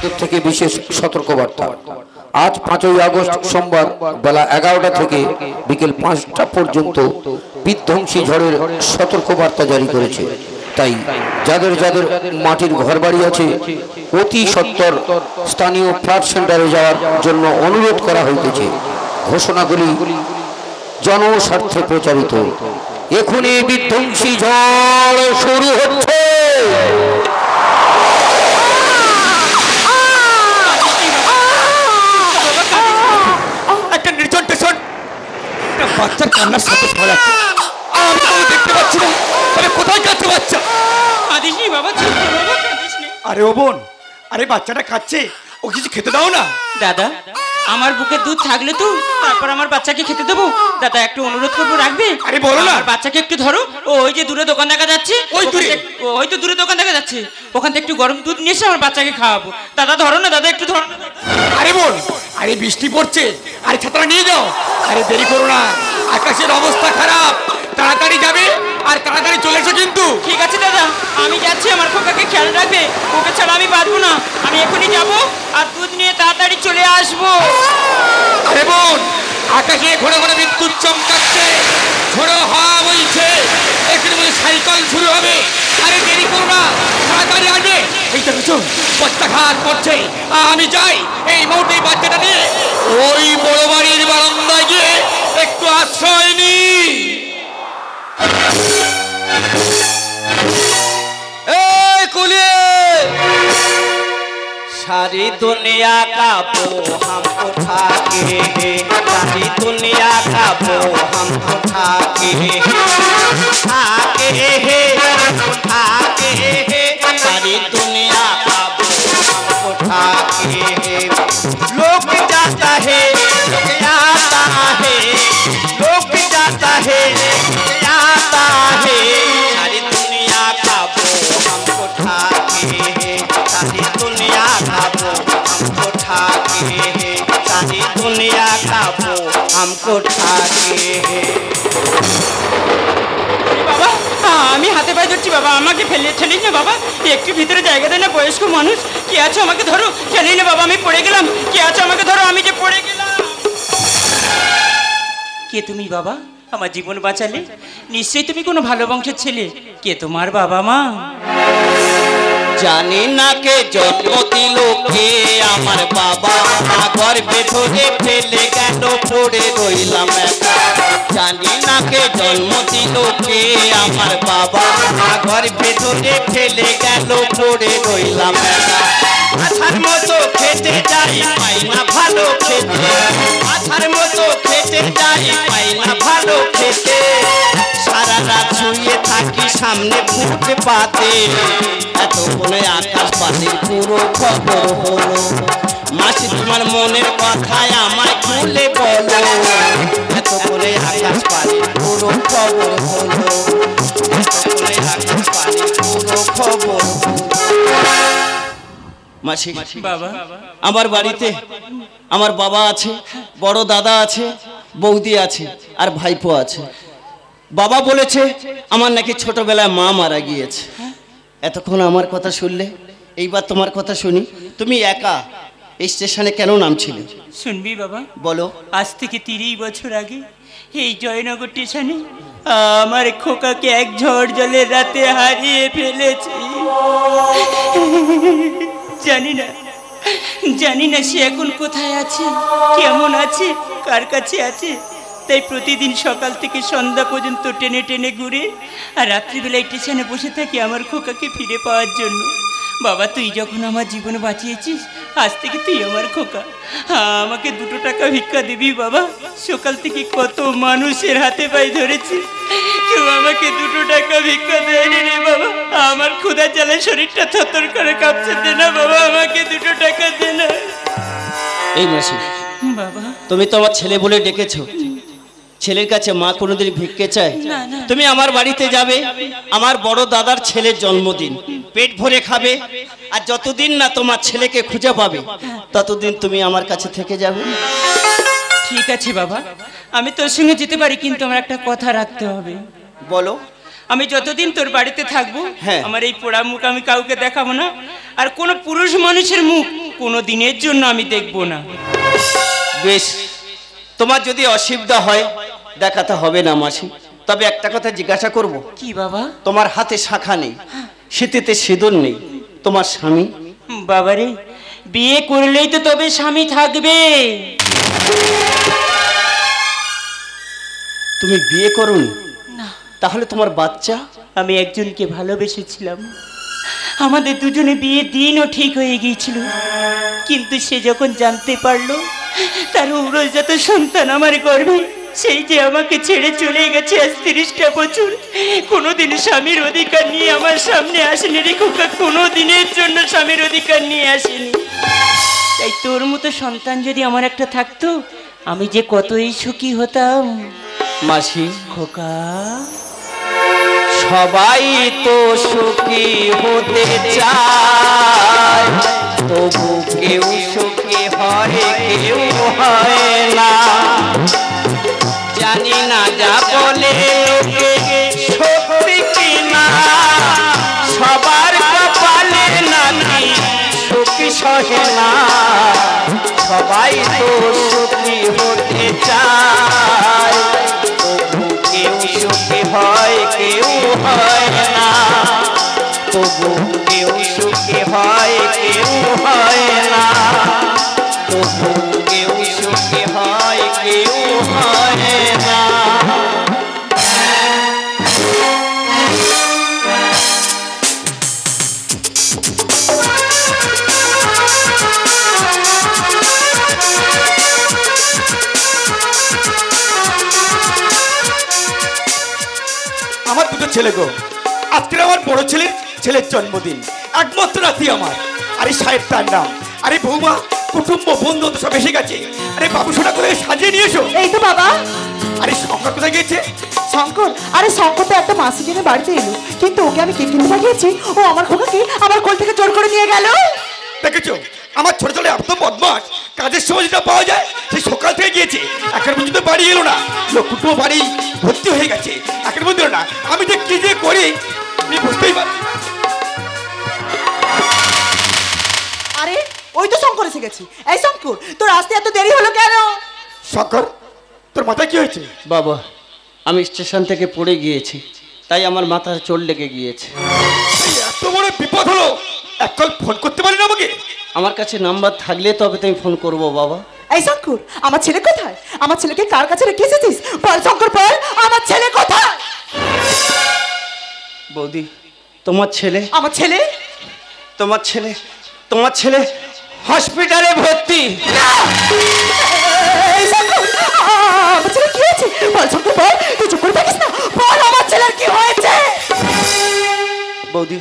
দপ্তর থেকে বিশেষ সতর্কবার্তা। আজ 5ই আগস্ট সোমবার বেলা 11টা থেকে বিকেল 5টা পর্যন্ত বিধ্বংসী ঝড়ের সতর্কবার্তা জারি করেছে। তাই যাদের যাদের মাটির ঘরবাড়ি আছে অতি সত্বর স্থানীয় ফ্লাড সেন্টারে যাওয়ার জন্য অনুরোধ করা হইতেছে। ঘোষণাগুলি জনস্বার্থে প্রচারিত। এখনই বিধ্বংসী ঝড় শুরু হচ্ছে। একটা নির্জন স্টেশন, একটা বাচ্চার কান্নার শব্দ শোনা যাচ্ছে। আমি তো দেখতে পাচ্ছি না, তবে কোথায় কাঁদছে বাচ্চা? কাঁদিস নি বাবা, চুপ কর বাবা, কাঁদিস নি। আরে ও বোন, আরে বাচ্চাটা কাঁদছে, ও কিছু খেতে দাও না। দাদা, আমার বুকে দুধ থাকলে তো তারপর আমার বাচ্চাকে খেতে দেবো। দাদা একটু অনুরোধ করবো, রাখবে? আরে বলো না। আমার বাচ্চাকে একটু ধরো। ওই যে দূরে দোকান দেখা যাচ্ছে, ওই তো দূরে দোকান দেখা যাচ্ছে, ওখান থেকে একটু গরম দুধ নিয়ে এসে আমার বাচ্চাকে খাওয়াবো। দাদা ধরো না, দাদা একটু ধরো না। আরে বোন, আরে বৃষ্টি পড়ছে, আরে ছাতাটা নিয়ে যাও। আরে দেরি করো না, আকাশের অবস্থা খারাপ, তাড়াতাড়ি যাবে আর তাড়াতাড়ি চলে এসো কিন্তু। ঠিক আছে দাদা, আমি যাচ্ছি, আমার খোকাকে খেয়াল রাখবে, ওকে ছাড়া আমি বাঁচবো না। আমি এখনই যাবো আর দুধ নিয়ে তাড়াতাড়ি চলে আসবো। আরে বোন, আকাশে ঘন ঘন বিদ্যুৎ চমকাচ্ছে, ঝোড়ো হাওয়া বইছে, এখানে মধ্যে সাইকেল শুরু হবে। আরে দেরি করো না, তাড়াতাড়ি আসবে। এই দেখো পত্তাঘাত করছে। আমি যাই এই মুহূর্তে বাচ্চাটা নিয়ে ওই বড় বাড়ির বারান্দায় গিয়ে একটু আশ্রয় নি। এই কুলিয়ে सारी दुनिया का वो हम उठा के, सारी दुनिया का वो हम उठा के, उठा के सारी दुनिया का वो हम उठा के। लोग जाता है, लोग आता है, लोग जाता है, आता है, सारी दुनिया का वो हम उठा के, सारी दुनिया का वो हमको ठाके, सारी दुनिया का वो हमको ठाके। বাবা, আমি হাতে পায়ে ধরছি বাবা, আমাকে ঠেলিস না বাবা, একটু ভিতরে জায়গা দেয় না, বয়স্ক মানুষ। কে আছো আমাকে ধরো, ঠেলি না বাবা, আমি পড়ে গেলাম। কে আছো আমাকে ধরো, আমি যে পড়ে গেলাম। কে তুমি বাবা, আমার জীবন বাঁচালে? নিশ্চয়ই তুমি কোনো ভালো বংশের ছেলে। কে তোমার বাবা মা? জানি না কে জন্ম দিল, কে আমার বাবা, গর্ভে ধরে ফেলে গেল, পড়ে রইলাম একা। জানি না কে জন্ম দিল, কে আমার বাবা, গর্ভে ধরে ফেলে গেল, পড়ে রইলাম একা। আছার মতো খেতে যাই, পাই না ভালো খেতে, আছার মতো খেতে যাই, পাই না ভালো খেতে। সারা রাত শুয়ে থাকি সামনে ফুটপাতে, এত বলে আকাশ পাতির পুরো খবর হলো। মাসি তোমার মনের কথায় আমায় খুলে বলো, এত বলে আকাশ পাতির পুরো খবর হলো, এত বলে আকাশ পাতির পুরো খবর। মাসি বাবা, আমার বাড়িতে আমার বাবা আছে, বড় দাদা আছে, বৌদি আছে আর ভাইপো আছে। বাবা বলেছে আমার নাকি ছোটবেলায় মা মারা গিয়েছে। এতক্ষণ আমার কথা শুনলে, এইবার তোমার কথা শুনি। তুমি একা এই স্টেশনে কেন নামছিলে? শুনবি বাবা, বলো। আজ থেকে 30 বছর আগে এই জয়নগর স্টেশনে আমার খোকাকে এক ঝড় জলের রাতে হারিয়ে ফেলেছি। জানি না সে এখন কোথায় আছে, কেমন আছে, কার কাছে আছে। তাই প্রতিদিন সকাল থেকে সন্ধ্যা পর্যন্ত টেনে টেনে ঘুরে আর রাত্রিবেলায় স্টেশনে বসে থাকি আমার খোকাকে ফিরে পাওয়ার জন্য। বাবা, তুই যখন আমার জীবন বাঁচিয়েছিস, আজ থেকে তুই আমার খোকা। আমাকে 2 টাকা ভিক্ষা দিবি বাবা। সকাল থেকে কত মানুষের হাতে পায়ে ধরেছি, কেউ আমাকে 2 টাকা ভিক্ষা দেয়নি রে বাবা। আমার ক্ষুধা জ্বালে শরীরটা থরথর করে কাঁপছে। দে না বাবা, আমাকে 2 টাকা দে না। এই মাসি বাবা, তুমি তো আমার ছেলে বলে ডেকেছো, ছেলের কাছে মা কোনোদিন ভিক্ষে চায়? তুমি আমার বাড়িতে যাবে, আমার বড় দাদার ছেলের জন্মদিন, পেট ভরে খাবে, আর যতদিন না তোমার ছেলেকে খুঁজে পাবে ততদিন তুমি আমার কাছে থেকে যাবে। ঠিক আছে বাবা, আমি তোর সঙ্গে যেতে পারি, কিন্তু আমার একটা কথা রাখতে হবে। বলো। আমি যতদিন তোর বাড়িতে থাকবো, হ্যাঁ, আমার এই পোড়া মুখ আমি কাউকে দেখাবো না। আর কোনো পুরুষ মানুষের মুখ কোনো দিনের জন্য আমি দেখব না। বেশ, তোমার যদি অসুবিধা হয় দেখাতে হবে না মাসি, তবে একটা কথা জিজ্ঞাসা করব। কি বাবা? তোমার হাতে শাখা নেই, শীতেতে সিঁদুর নেই, তোমার স্বামী? বাবারে, বিয়ে করলেই তো তবে স্বামী থাকবে। তুমি বিয়ে করুন না। তাহলে তোমার বাচ্চা? আমি একজনকে ভালোবেসেছিলাম, আমাদের দুজনে বিয়ের দিনও ঠিক হয়ে গিয়েছিল, কিন্তু সে যখন জানতে পারলো তার ঔরসজাত সন্তান আমার গর্ভে, সেই যে আমাকে ছেড়ে চলে গেছে আজ 30টা বছর, কোনোদিন স্বামীর অধিকার নিয়ে আমার সামনে আসেনি রে খোকা, কোনো দিনের জন্য স্বামীর অধিকার নিয়ে আসেনি। তাই তোর মতো সন্তান যদি আমার একটা থাকতো, আমি যে কতই সুখী হতাম। মাসি, খোকা, সবাই তো সুখী হতে চায়, তবু কেউ সুখী হয় কেউ হয় না। জানি না যা বলে সত্যি কিনা, সবার কপালে নাকি সুখী সহে না। সবাই তো সুখী হতে চায়, তবু কেউ সুখী হয় কেউ হয় না। তবু কেউ সুখী হয় কেউ হয় না। তবু কেউ সুখী হয় কেউ হয় না। আমার দুটো ছেলে গো, আজকে আমার বড় ছেলের জন্মদিন, একমাত্র নাতি আমার। আরে সাহেব তার নাম, আরে বৌমা কুটুম্ব বন্ধু তো সব এসে গেছে। আরে বাবু সোনা করে সাজিয়ে নিয়ে এসো। এই তো বাবা। আরে শঙ্কর কোথায় গিয়েছে? শঙ্কর? আরে শঙ্কর তো একটা মাসি কিনে বাড়িতে এলো, কিন্তু ওকে আমি কি কিনতে পাঠিয়েছি, ও আমার খোকাকে আমার কোল থেকে জোর করে নিয়ে গেল। দেখেছো আমার ছোট ছোট এত বদমাস, কাজের সময় যেটা পাওয়া যায় সেই সকাল থেকে গিয়েছে, এখন পর্যন্ত বাড়ি এলো না। লোকটুকু বাড়ি ভর্তি হয়ে গেছে, এখন পর্যন্ত এলো না। আমি যে কি যে করি আমি বুঝতেই পারছি। আরে ওই তো শঙ্কর এসে গেছে। এই শঙ্কর, তোর আসতে এত দেরি হলো কেন? শঙ্কর, তোর মাথায় কি হয়েছে? বাবা, আমি স্টেশন থেকে পড়ে গিয়েছি, তাই আমার মাথায় চোট লেগে গিয়েছে। এত বড় বিপদ হলো, এক কল ফোন করতে পারি না আমাকে? আমার কাছে নাম্বার থাকলে তবে তুমি ফোন করবো বাবা। এই শঙ্কর, আমার ছেলে কোথায়? আমার ছেলেকে কার কাছে রেখে এসেছিস? বল শঙ্কর বল, আমার ছেলে কোথায়? বৌদি, তোমার ছেলে? আমার ছেলে? তোমার ছেলে হসপিটালে ভর্তি। এই শঙ্কর, আমার ছেলে কি হয়েছে? বল শঙ্কর বল, তুই চুপ করে থাকিস না, বল আমার ছেলের কি হয়েছে? বৌদি,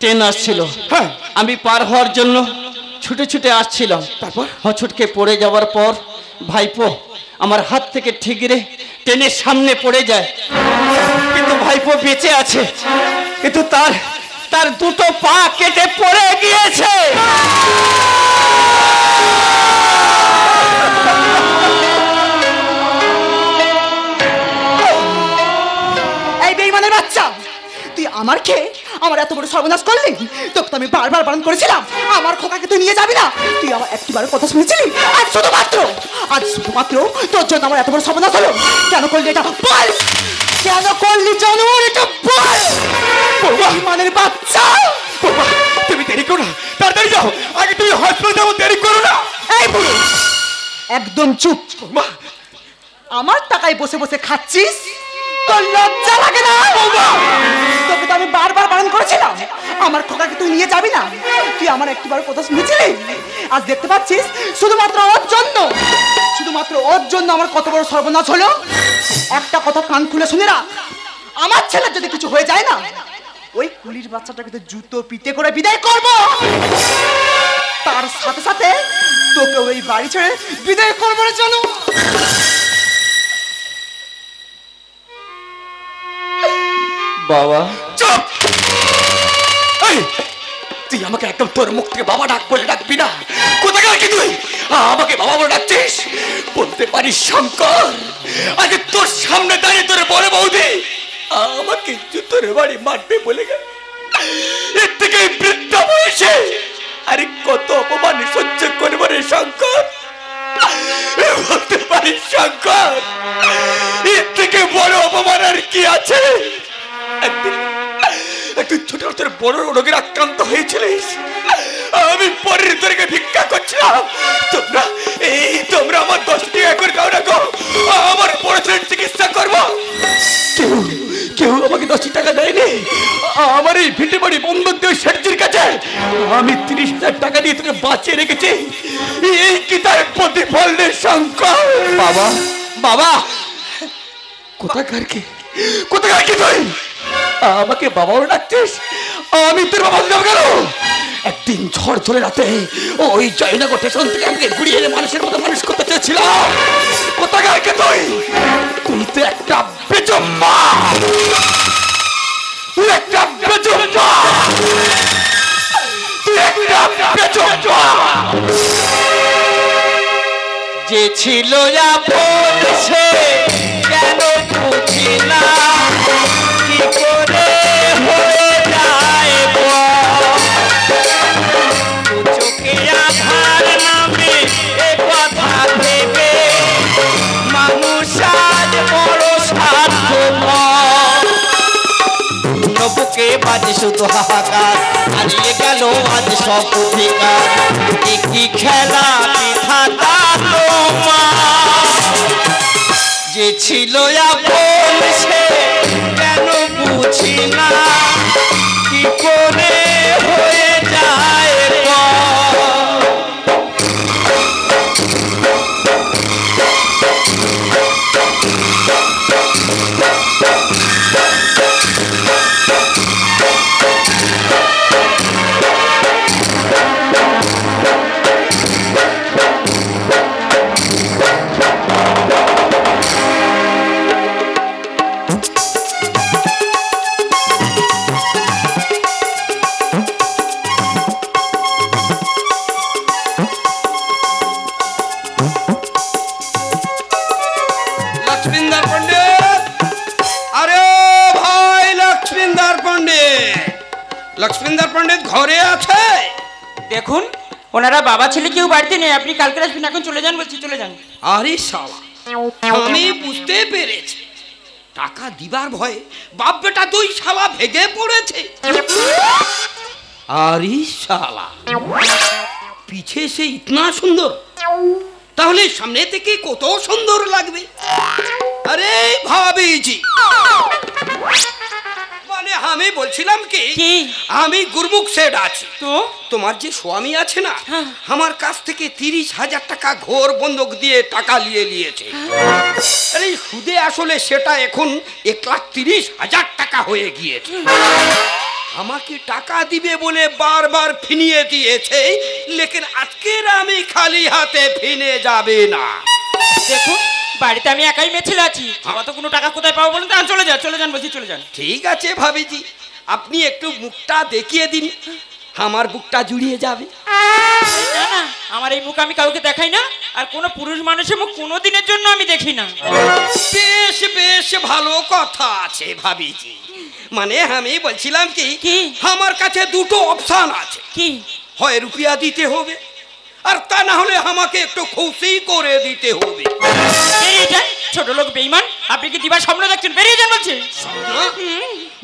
ট্রেন আসছিল, হ্যাঁ আমি পার হওয়ার জন্য ছুটে ছুটে আসছিলাম। তারপর? হছুটকে পড়ে যাওয়ার পর ভাইপো আমার হাত থেকে ঠিকরে ট্রেনের সামনে পড়ে যায়, কিন্তু ভাইপো বেঁচে আছে, কিন্তু তার দুটো পা কেটে পড়ে গিয়েছে। এই বেঈমানের বাচ্চা, তুই আমার খেয়ে আমার এত বড় সর্বনাশ করলি। তোকে তো আমি বারবার বারণ করেছিলাম আমার খোকাকে তুই নিয়ে যাবি না, তুই আমার একটিবারের কথা শুনেছিলি? আজ শুধুমাত্র তোর জন্য আমার এত বড় সর্বনাশ হলো। কেন করলি এটা বল, কেন করলি জানো এটা বল? বেঈমানের বাচ্চা, তুমি দেরি করো না, তাড়াতাড়ি যাও, আগে তুমি হসপিটালে যাবো, দেরি করো না। এই বুড়ো একদম চুপ। মা, আমার টাকায় বসে বসে খাচ্ছিস, তোর লজ্জা লাগে না? তোকে তো আমি বারবার বারণ করেছিলাম আমার খোকাকে তুই নিয়ে যাবি না, তুই আমার একটিবার কথা শুনেছিলি? আজ দেখতে পাচ্ছিস শুধুমাত্র ওর জন্য আমার কত বড় সর্বনাশ হলো। একটা কথা কান খুলে শুনে রাখ, আমার ছেলের যদি কিছু হয়ে যায় না, ওই কুলির বাচ্চাটাকে তো জুতো পিটে করে বিদায় করব, তার সাথে সাথে তোকে ওই বাড়ি ছেড়ে বিদায় করবো না। জানো বাবা, চুপ! তুই আমাকে একদম তোর মুখ থেকে বাবা ডাক বলে ডাকবি না। কোথায় গেলি তুই? আমাকে বাবা বলে ডাকছিস? বলতে পারিস শঙ্কর, আগে তোর সামনে দাঁড়িয়ে তোর বড় বৌদি আমাকে জুতোর বাড়ি মারবে বলে গেল। এর থেকে বৃদ্ধ বয়সে আরে কত অপমান সহ্য করবো রে শঙ্কর, বলতে পারিস শঙ্কর, এর থেকে বড় অপমান আর কি আছে? একদিন ছোট তোর বড় রোগের আক্রান্ত হয়েছিলিস, আমি পরের তোরকে ভিক্ষা করছিলাম, তোমরা আমার 10 টাকা করে দাও না গো, আমার পড়াশোনার চিকিৎসা করবো। কেউ আমাকে 10 টাকা দেয়নি। আমার এই ভিটে বাড়ি বন্ধক দিয়ে শেঠজির কাছে আমি 30,000 টাকা দিয়ে তোকে বাঁচিয়ে রেখেছি। এই কি তার প্রতিফল রে শঙ্কর? বাবা বাবা কোথাকার কি তুই আমাকে বাবাও ডাকছিস? আমি তোর বাবা যাব কেন? একদিন ঝড় ঝড়ে রাতে ওই জয়নগর স্টেশন থেকে আমাকে ঘুরিয়ে এনে মানুষের মতো মানুষ করতে চেয়েছিলাম। কোথাকার কে তুই? তুই তো একটা বেজম্মা, তুই একটা বেজম্মা, তুই একটা বেজম্মা। যে ছিল আপন সে কেন বুঝি না, কি করে হয়ে যায় চোখে আধার নামে এ কথা ভেবে মানুষ আজ বড় স্বার্থপর। বুকে বাজে শুধু হাহাকার, হারিয়ে গেল আজ সব অধিকার, কি খেলা বিধাতা যে ছিল আপন সে কেন বুঝি না, কি করে হয়ে যায় লক্ষ্মীন্দর পণ্ডিত ঘরে আছে? দেখুন ওনারা বাবা ছেলে কেউ বাড়িতে নেই, আপনি কালকে আসবেন, এখন চলে যান বলছি, চলে যান। আরে শালা, আমি বুঝতে পেরেছি টাকা দিবার ভয়ে বাপ বেটা দুই শালা ভেগে পড়েছে। আরে শালা, পিছে সে ইতনা সুন্দর, তাহলে সামনে থেকে কত সুন্দর লাগবে। আরে ভাবিজি, মানে আমি বলছিলাম কি, আমি গুরমুখ সেট আছি তো, তোমার যে স্বামী আছে না, আমার কাছ থেকে 30,000 টাকা ঘোর বন্ধক দিয়ে টাকা নিয়েছে। আরে সুদে আসলে সেটা এখন 1,30,000 টাকা হয়ে গিয়েছে। আমাকে টাকা দিবে বলে বারবার ফিনিয়ে দিয়েছে, লেকিন আজকের আমি খালি হাতে ফিনে যাবে না। দেখুন বাড়িতে আমি একাই মেছিল আছি, অত কোনো টাকা কোথায় পাবো বলুন তো, চলে যান বলছি, চলে যান। ঠিক আছে ভাবিজি, আপনি একটু মুখটা দেখিয়ে দিন, আমার বুকটা জুড়িয়ে যাবে। না না, আমার এই মুখ আমি কাউকে দেখাই না, আর কোনো পুরুষ মানুষের মুখ কোনো দিনের জন্য আমি দেখি না। বেশ বেশ ভালো কথা আছে ভাবিজি, মানে আমি বলছিলাম কি, আমার কাছে দুটো অপশন আছে। কি? হয় রুপিয়া দিতে হবে, আর তা না হলে আমাকে একটু খুশি করে দিতে হবে। বেরিয়ে যান ছোট লোক বেঈমান, আপনি কি দিবার স্বপ্ন দেখছেন? বেরিয়ে যান বলছি।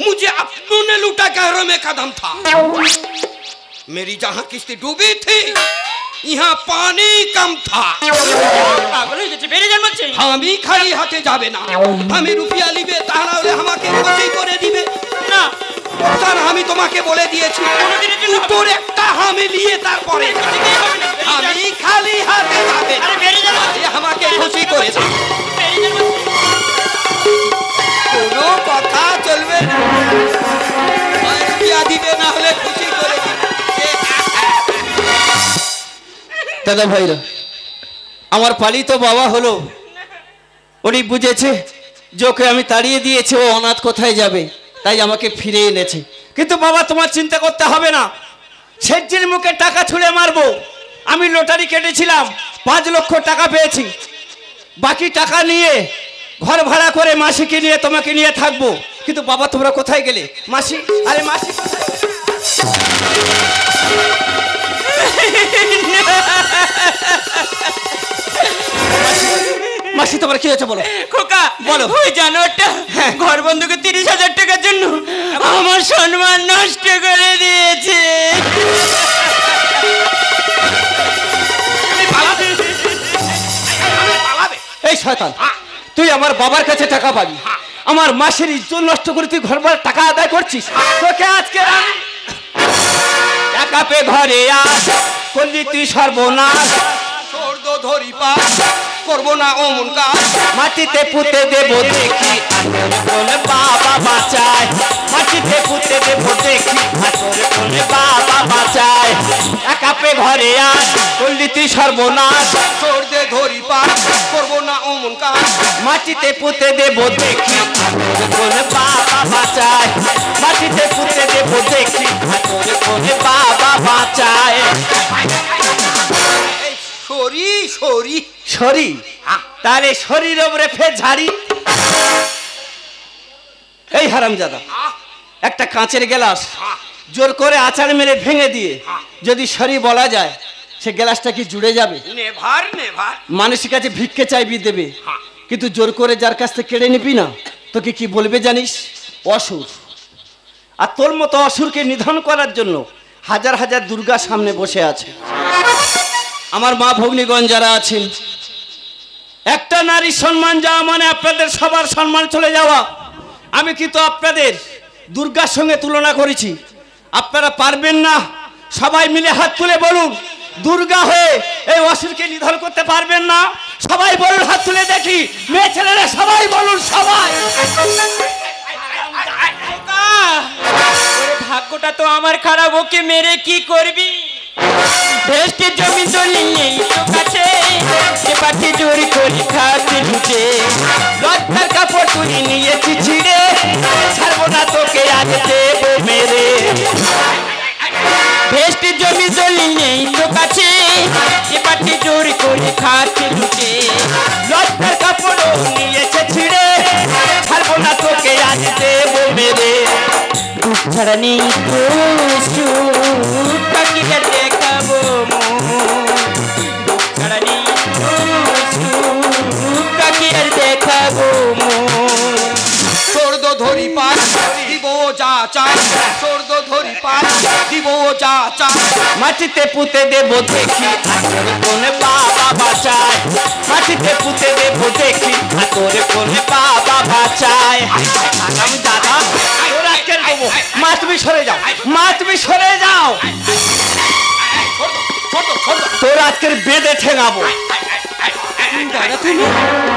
मुझे अपने लूटा गहरों में कदम था, मेरी जहाँ किस्ती डूबी थी यहाँ पानी कम था। পাগল হয়ে গেছে, বেরিয়ে যান বলছি। আমি খালি হাতে যাবে না, আমি রুপিয়া লিবে, তা না হলে আমাকে খুশি করে দিবে না। স্যার আমি তোমাকে বলে দিয়েছি, তোর একটা আমি নিয়ে তারপরে আমি খালি হাতে যাবে, আমাকে খুশি করে দিবে, কোনো কথা চলবে না, রুপিয়া দিবে না হলে খুশি করে দিবে। দাদা ভাইরা, আমার পালিত বাবা হলো, উনি বুঝেছে যে ওকে আমি তাড়িয়ে দিয়েছি, ও অনাথ কোথায় যাবে, তাই আমাকে ফিরে এনেছে। কিন্তু বাবা তোমার চিন্তা করতে হবে না, শেঠজির মুখে টাকা ছুঁড়ে মারবো। আমি লটারি কেটেছিলাম, 5 লক্ষ টাকা পেয়েছি, বাকি টাকা নিয়ে ঘর ভাড়া করে মাসিকে নিয়ে তোমাকে নিয়ে থাকবো। কিন্তু বাবা তোমরা কোথায় গেলে? মাসি, আরে মাসি কোথায়? মাসি তোমার কি হয়েছে বলো? খোকা বলো। ওই জানোয়ারটা ঘর বন্ধুকে 30,000 টাকার জন্য আমার সম্মান নষ্ট করে দিয়েছে। এই শয়তান, তুই আমার বাবার কাছে টাকা পাবি, আমার মাসের ইজ্জত নষ্ট করে তুই ঘর ভাড়ার টাকা আদায় করছিস। তোকে আজকে আমি একা পে ঘরে আস, করলি তুই সর্বনাশ। সর্দ ধরি পা করবো না অমন কাজ। মাটিতে পুঁতে দেবো দেখি আতর কোন বাবা বাঁচায়, মাটিতে পুঁতে দেবো দেখি আতর কোন বাবা বাঁচায়। একা পে ঘরে আস, করলি তুই সর্বনাশ। সর্দে ধরি পা করবো না অমন কাজ। মাটিতে পুঁতে দেবো দেখি আতর কোন বাবা বাঁচায়, মাটিতে পুঁতে দেবো দেখি আতর কোন বাবা বাঁচায়। সরি সরি শরী, তাহলে শরীর ওপরে ফের ঝাড়ি। এই হারামজাদা, একটা কাঁচের গ্লাস জোর করে আচার মেরে ভেঙে দিয়ে যদি শরী বলা যায়, সে গ্লাসটা কি জুড়ে যাবে? Never never. মানুষের কাছে ভিক্ষে চাইবি দেবে, কিন্তু জোর করে যার কাছ থেকে কেড়ে নিবি না, তোকে কি বলবে জানিস? অসুর। আর তোর মতো অসুরকে নিধন করার জন্য হাজার হাজার দুর্গা সামনে বসে আছে। আমার মা ভগ্নীগণ যারা আছেন, একটা নারীর সম্মান যাওয়া মানে আপনাদের সবার সম্মান চলে যাওয়া। আমি কিন্তু আপনাদের দুর্গার সঙ্গে তুলনা করেছি। আপনারা পারবেন না, সবাই মিলে হাত তুলে বলুন, দুর্গা হয়ে এই অসুরকে নিধন করতে পারবেন না? সবাই বলুন, হাত তুলে দেখি, মেয়ে ছেলেরা সবাই বলুন, সবাই। ভাগ্যটা তো আমার খারাপ, ওকে মেরে কি করবি? ভেস্টের জমি দলিল নেই তো কাছে, সে পাঠে জোর করে খাতে ঢুকে। লজ্জার কাপড় তুই নিয়েছি ছিঁড়ে, ছাড়বো না তোকে আজ দেবো মেরে। ভেস্টের জমি দলিল নেই তো কাছে, সে পাঠে জোর করে খাতে ঢুকে। লজ্জার কাপড় নিয়েছে ছিঁড়ে, ছাড়বো না তোকে আজ দেবো মেরে। দুঃখ ছাড়া নেই তো সুখ, কাকিকে দেখাবো দুঃখ ছাড়া নেই তো সুখ, কাকিকে দেখাবো সর্দ ধরি পা দিব যা চাই। সর্দ ধরি পা দিব যা চাই। মাটিতে পুঁতে দেবো দেখি আতর কোন বাবা বাঁচায়, মাটিতে পুঁতে দেবো দেখি আতর কোন বাবা বাঁচায়। আমি দাদা, তোর আজকে দেবো। মা তুমি সরে যাও, মা তুমি সরে যাও, তোর আজকের বেঁধে ঠেঙাবো। দাদা তুমি,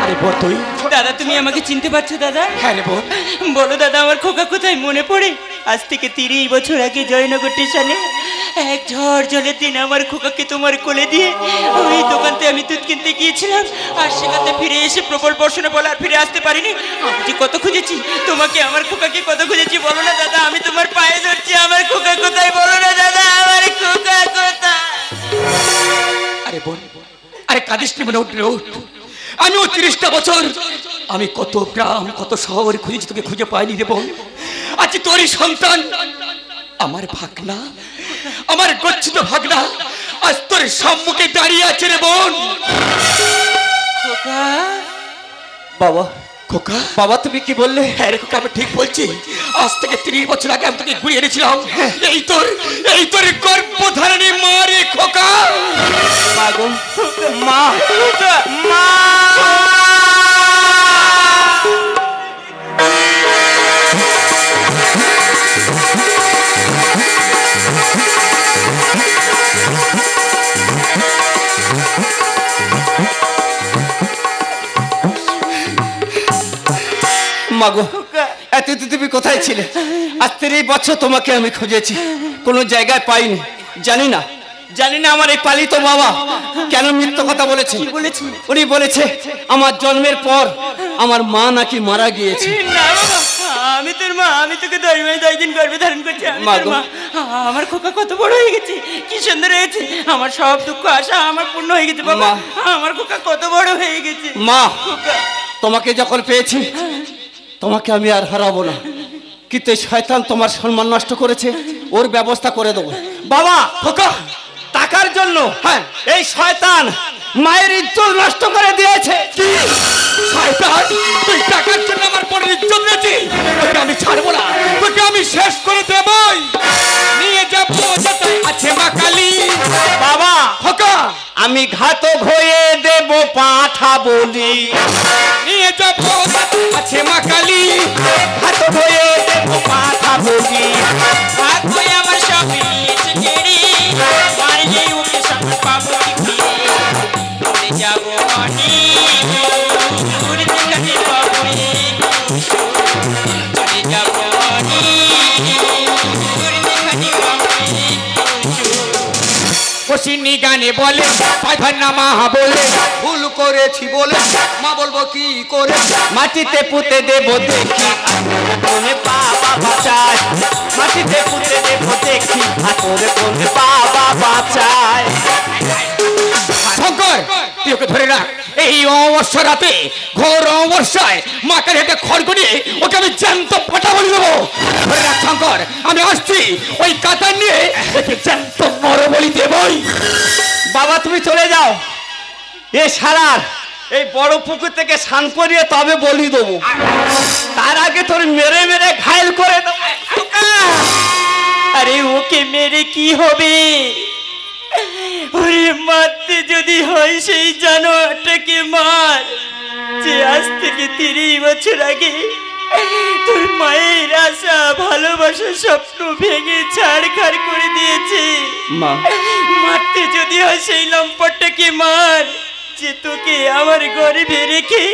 আরে বল তুই। দাদা তুমি আমাকে চিনতে পারছো দাদা? হ্যাঁ রে বোন। বলো দাদা, আমার খোকা কোথায়? মনে পড়ে আজ থেকে 30 বছর আগে জয়নগর স্টেশনে এক ঝড় জলের দিন আমার খোকাকে তোমার কোলে দিয়ে ওই দোকানতে আমি দুধ কিনতে গিয়েছিলাম। আর সেখানে ফিরে এসে প্রবল বর্ষণে বলে আর ফিরে আসতে পারিনি। আমি যে কত খুঁজেছি তোমাকে, আমার খোকাকে কত খুঁজেছি, বলো না দাদা, আমি তোমার পায়ে ধরছি, আমার খোকা কোথায়? বলো না দাদা, আমার খোকা কোথায়? আরে বোন, আরে কাঁদিস নি মনে উঠলে উঠ। আমিও 30টা বছর আমি কত গ্রাম কত শহর খুঁজেছি, তোকে খুঁজে পাইনি রে বোন। আজ তোরই সন্তান আমার ভাগনা, আমার গচ্ছিত ভাগনা আজ তোর সম্মুখে দাঁড়িয়ে আছে রে বোন। খোকা, বাবা, খোকা, বাবা তুমি কি বললে? হ্যাঁ রে খোকা, আমি ঠিক বলছি। আজ থেকে 30 বছর আগে আমি তোকে ঘুরিয়ে এনেছিলাম। এই তোর গর্ভধারণী মা রে খোকা। মা গো, মা, মা। মাগো, এতদিন তুমি কোথায় ছিলে? আজ 30 বছর তোমাকে আমি খুঁজেছি, কোনো জায়গায় পাইনি। জানি না আমার এই পালিত বাবা কেন মিথ্যা কথা বলেছে। উনি বলেছে আমার জন্মের পর আমার মা নাকি মারা গিয়েছে। না বাবা, আমি তোর মা, আমি তোকে 10 মাস 10 দিন গর্ভে ধারণ করছি। আমি তোর মা। আমার খোকা কত বড় হয়ে গেছে, কি সুন্দর হয়েছে, আমার সব দুঃখ আশা আমার পূর্ণ হয়ে গেছে বাবা। আমার খোকা কত বড় হয়ে গেছে। মা, খোকা, তোমাকে যখন পেয়েছি তোমাকে আমি আর হারাবো না, কিন্তু এই শয়তান তোমার সম্মান নষ্ট করেছে, ওর ব্যবস্থা করে দেবো। বাবা, খোকা, টাকা জন্য হ্যাঁ। এই শয়তান মায়ের ইজ্জত নষ্ট করে দিয়েছে। কি শয়তান, তুই টাকার জন্য আমার বোনের ইজ্জত নিয়েছিস? তোকে আমি ছাড়বো না, তোকে আমি শেষ করে দেবই। নিয়ে যাবো যেটাই আছে মা কালী। বাবা খোকা, আমি ঘাতক হয়ে দেব পাঠা বলি। নিয়ে যাবো যেটাই আছে মা কালী। ঘাতক হয়ে দেব পাঠা বলি। ভাগ হয়ে আমার সব নিয়েছে কেড়ে, মারলে ওকে সব পাবো কি ফিরে। চলে যাবো অনেক দূর, যেখানে পাবো একটু সুখ। চলে যাবো অনেক দূর, যেখানে পাবো একটু সুখ। কসিনী গানে বলে পাইভার নামা বলে, ভুল করেছি বলে মা বলবো কি করে। মাটিতে পুঁতে দেব দেখি কোনে বাবা বাঁচায়। মাটিতে পুঁতে দেব দেখি হাতরে কোনে বাবা বাঁচায়। শঙ্কর, তুই ওকে ধরে রাখ। এই অমাবস্যা রাতে, ঘোর অমাবস্যায় মাকে হেঁটে খড় নিয়ে ওকে আমি জ্যান্ত পাটা বলে দেবো। ধরে রাখ শঙ্কর, আমি আসছি ওই কাতার নিয়ে ওকে জ্যান্ত মর বলি দেবই। বাবা তুমি চলে যাও, এ সারার এই বড় পুকুর থেকে স্নান করিয়ে তবে বলি দেবো। তার আগে তোর মেরে মেরে ঘায়ল করে দেবো। আরে ওকে মেরে কি হবে? ওরে মারতে যদি হয় সেই জানোয়ারটাকে মার, যে আজ থেকে 30 বছর আগে তোর মায়ের আশা ভালোবাসা স্বপ্ন ভেঙে ছাড়খাড় করে দিয়েছে। মা মারতে যদি হয় সেই লম্পটটাকে মার, যে তোকে আমার গর্ভে রেখে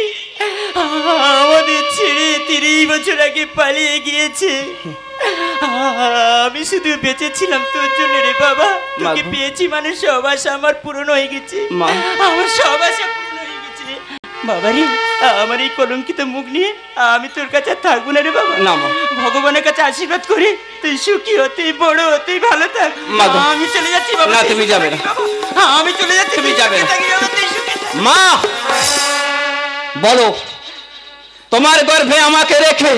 আমাদের ছেড়ে 30 বছর আগে পালিয়ে গিয়েছে। আমি শুধু বেঁচেছিলাম তোর জন্য রে বাবা। তোকে পেয়েছি মানে সব আশা আমার পূরণ হয়ে গেছে। আমার সব আশা পূরণ হয়ে গেছে বাবা রে। আমার এই কলঙ্কিত মুখ নিয়ে আমি তোর কাছে আর থাকবো না রে বাবা। না মা, ভগবানের কাছে আশীর্বাদ করি তুই সুখী হতে বড় হতে ভালো থাক। মা গো। আমি চলে যাচ্ছি বাবা। না, তুমি যাবে না। আমি চলে যাচ্ছি। তুমি যাবে না। তুই সুখে থাক, তুই সুখে থাক। মা বলো, তোমার গর্ভে আমাকে রেখে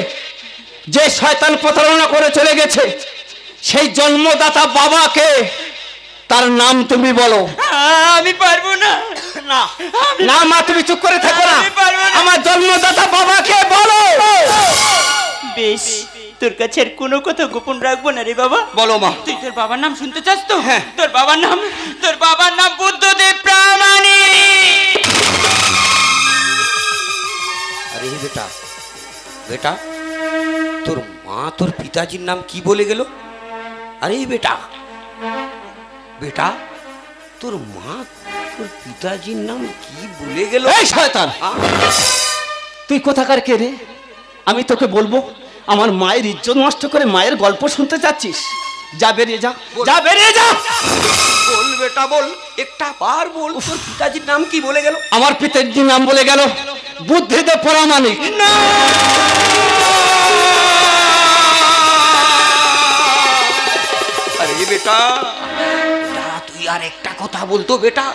যে শয়তান প্রতারণা করে চলে গেছে সেই জন্মদাতা বাবাকে, তার নাম তুমি বলো। আমি পারবো না। না না মা, তুমি চুপ করে থাকো না। আমি পারবো না। আমার জন্মদাতা বাবাকে বলো। বেশ, তোর কাছে আর কোনো কথা গোপন রাখবো না রে বাবা। বলো মা। তুই তোর বাবার নাম শুনতে চাস তো? হ্যাঁ। তোর বাবার নাম বুদ্ধদেব প্রামাণিক। আরে বেটা, বেটা তোর মা তোর পিতাজির নাম কি বলে গেল? আরে বেটা, বেটা তোর মা তোর পিতাজির নাম কি বলে গেল? এই শয়তান, তুই কোথাকার কে রে? আমি তোকে বলবো আমার মায়ের ইজ্জত নষ্ট করে মায়ের গল্প শুনতে চাচ্ছিস? যা বেরিয়ে যা, যা বেরিয়ে যা। বল বেটা বল, একটা বার বল তোর পিতাজির নাম কি বলে গেল? আমার পিতাজির নাম বলে গেল বুদ্ধিদেব প্রামাণিক। না আরে বেটা, তুই আর একটা কথা বলতো বেটা,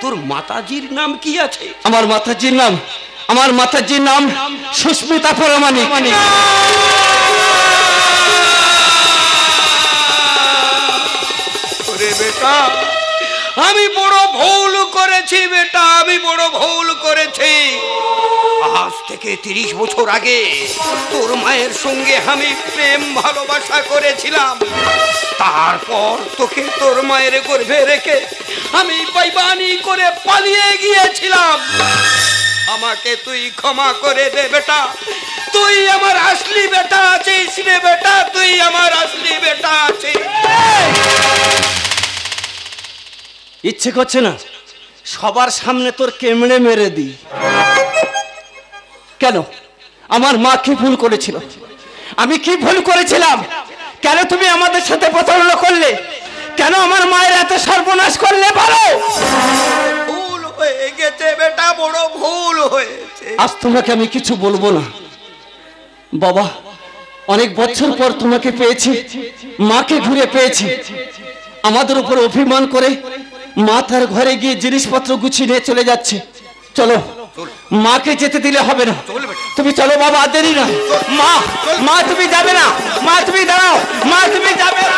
তোর মাতাজির নাম কি আছে? আমার মাতাজির নাম সুস্মিতা প্রামাণিক। ওরে বেটা, আমি বড় ভুল করেছি বেটা, আমি বড় ভুল করেছি। আজ থেকে 30 বছর আগে তোর মায়ের সঙ্গে আমি প্রেম ভালোবাসা করেছিলাম। তারপর তোকে তোর মায়ের গর্ভে রেখে আমি বেইমানি করে পালিয়ে গিয়েছিলাম। আমাকে তুই ক্ষমা করে দে বেটা, তুই আমার আসলি বেটা আছিস রে বেটা, তুই আমার আসলি বেটা আছিস। ইচ্ছে করছে না সবার সামনে তোর কেমড়ে মেরে দিই? কেন? আমার মা কি ভুল করেছিল? আমি কি ভুল করেছিলাম? কেন তুমি আমাদের সাথে প্রতারণা করলে? কেন আমার মায়ের এত সর্বনাশ করলে বলো? ভুল হয়ে গেছে বেটা, বড় ভুল হয়েছে। আজ তোমাকে আমি কিছু বলবো না বাবা। অনেক বছর পর তোমাকে পেয়েছি, মাকে ঘুরে পেয়েছি। আমাদের উপর অভিমান করে মা তার ঘরে গিয়ে জিনিসপত্র গুছিয়ে নিয়ে চলে যাচ্ছে। চলো, মাকে যেতে দিলে হবে না। তুমি চলো বাবা, আর দেরি না। মা, মা তুমি যাবে না। মা তুমি দাঁড়াও, মা তুমি যাবে না।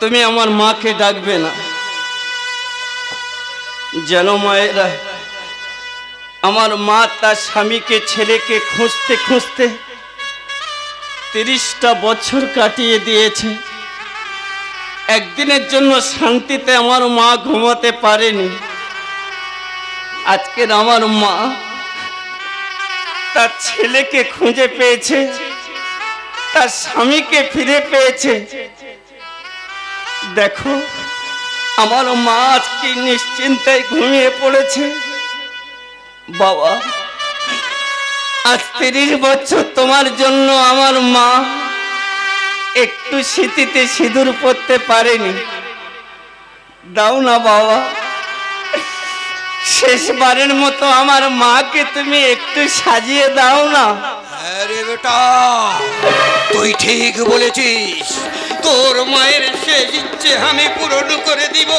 তুমি আমার মাকে ডাকবে না, যেন মায়েরা আমার মা তার স্বামীকে ছেলেকে খুঁজতে খুঁজতে 30টা বছর কাটিয়ে দিয়েছে। একদিনের জন্য শান্তিতে আমার মা ঘুমাতে পারেনি। আজকের আমার মা তার ছেলেকে খুঁজে পেয়েছে, তার স্বামীকে ফিরে পেয়েছে। দেখো আমার মা আজকে নিশ্চিন্তায় ঘুমিয়ে পড়েছে। বাবা, আজ 30 বছর তোমার জন্য আমার মা একটু স্মৃতিতে সিঁদুর পরতে পারেনি। দাও না বাবা, শেষবারের মতো আমার মাকে তুমি একটু সাজিয়ে দাও না। আরে বেটা, তুই ঠিক বলেছিস। তোর মায়ের শেষ ইচ্ছে আমি পূরণ করে দিব।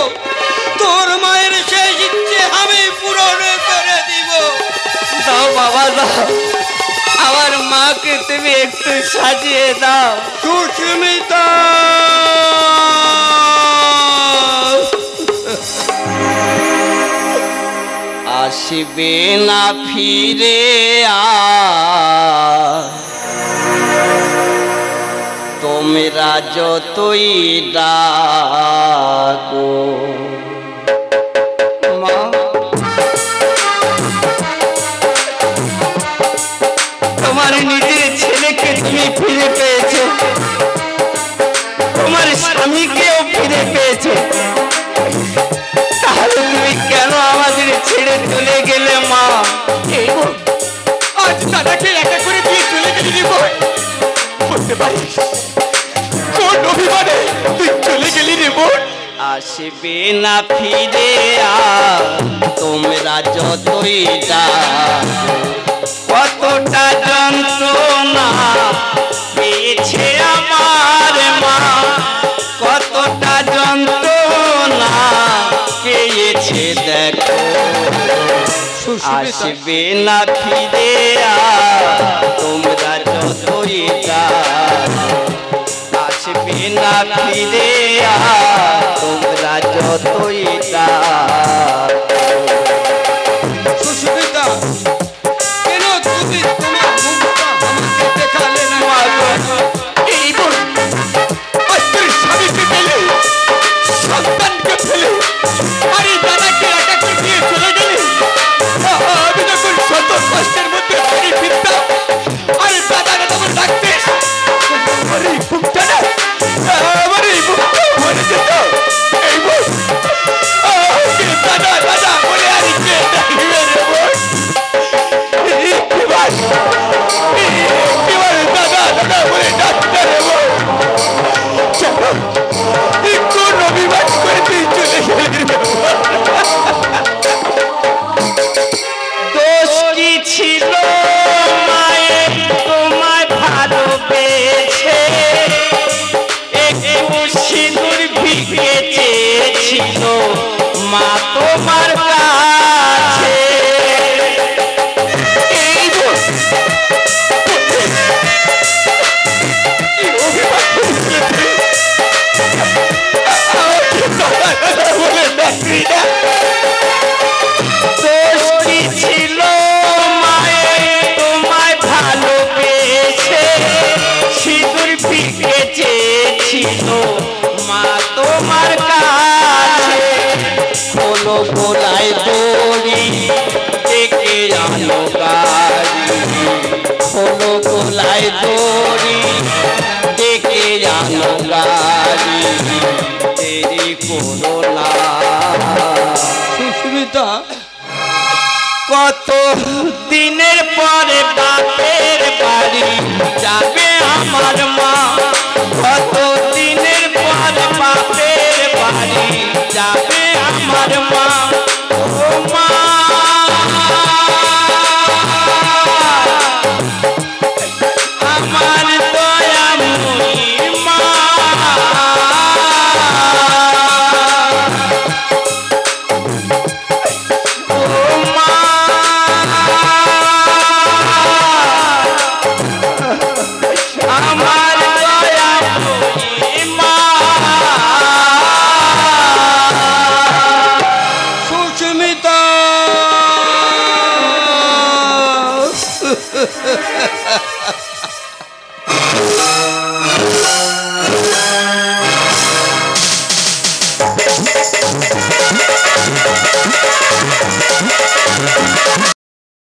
তোর মায়ের শেষ ইচ্ছে আমি পূরণ করে দিব। দাও বাবা দাও, আমার মাকে তুমি একটু সাজিয়ে দাও। সুস্মিতা, আসবে না ফিরে তোমরা যতই ডাকো। মা, তোমার নিজের ছেলেকে তুমি ফিরে পেয়েছো, তোমার স্বামীকেও ফিরে পেয়েছো, তাহলে তুমি কেন আমাদের ছেড়ে চলে গেলে মা? আজ দাদাকে একা করে দিয়ে চলে গেলি রে বোন। বলতে পারিস কোন অভিমানে তুই চলে গেলি রে বোন? আসবে না ফিরে তোমরা যতই ডাকো। কতটা যন্ত্রণা পেয়েছে আমার মা, কতটা যন্ত্রণা পেয়েছে দেখো। আসবে না ফিরে তোমরা যতই ডাকো। আসবে না ফিরে তোমরা যতই ডাকো। সুস্মিতা, কেন তুমি তোমার মুখটা আমাকে দেখালে না? এই বোন, আজ তোর স্বামীকে পেলে, সন্তানকে ফেলে, আরে দাদাকে একা করে দিয়ে চলে গেলি। আমি যখন শত কষ্টের মধ্যে বাড়ি ফিরতাম, আরে দাদারা তখন ডাকতিস, আমার এই বুকটা না, আমার এই বুকটা মরে যেত। এই বোন, দাদা দাদা বলে আর কে ডাকবে রে বোন? কিবার দাদা দাদা বলে ডাকতে রে বোন? চলো, কোন অভিমান করে তুই চলে গেলি রে বোন? দোষ কি ছিল মায়ের তোমায় ভালোবেসে? একটু সিঁদুর ভিগে চেয়েছিল মা তোমার কাছে। এই বোন, কি অভিমান করেছিলি তুই? আমাকে দাদা দাদা বলে ডাকবি না? দোষ কি ছিল মায়ের তোমায় ভালোবেসে? সিঁদুর ভিগে চেয়েছিল মা তোমার কাছে। খোলো গোলায় দড়ি ডেকে আনো গাড়ি, খোলো গোলায় দড়ি ডেকে আনো গাড়ি, দেরি করো না। সুস্মিতা, কত দিনের পরে বাপের বাড়ি যাবে আমার মা, কত দিনের পরে বাপের বাড়ি যাবে আমার মা। ও মা, আমার দয়াময়ী মা, ও মা,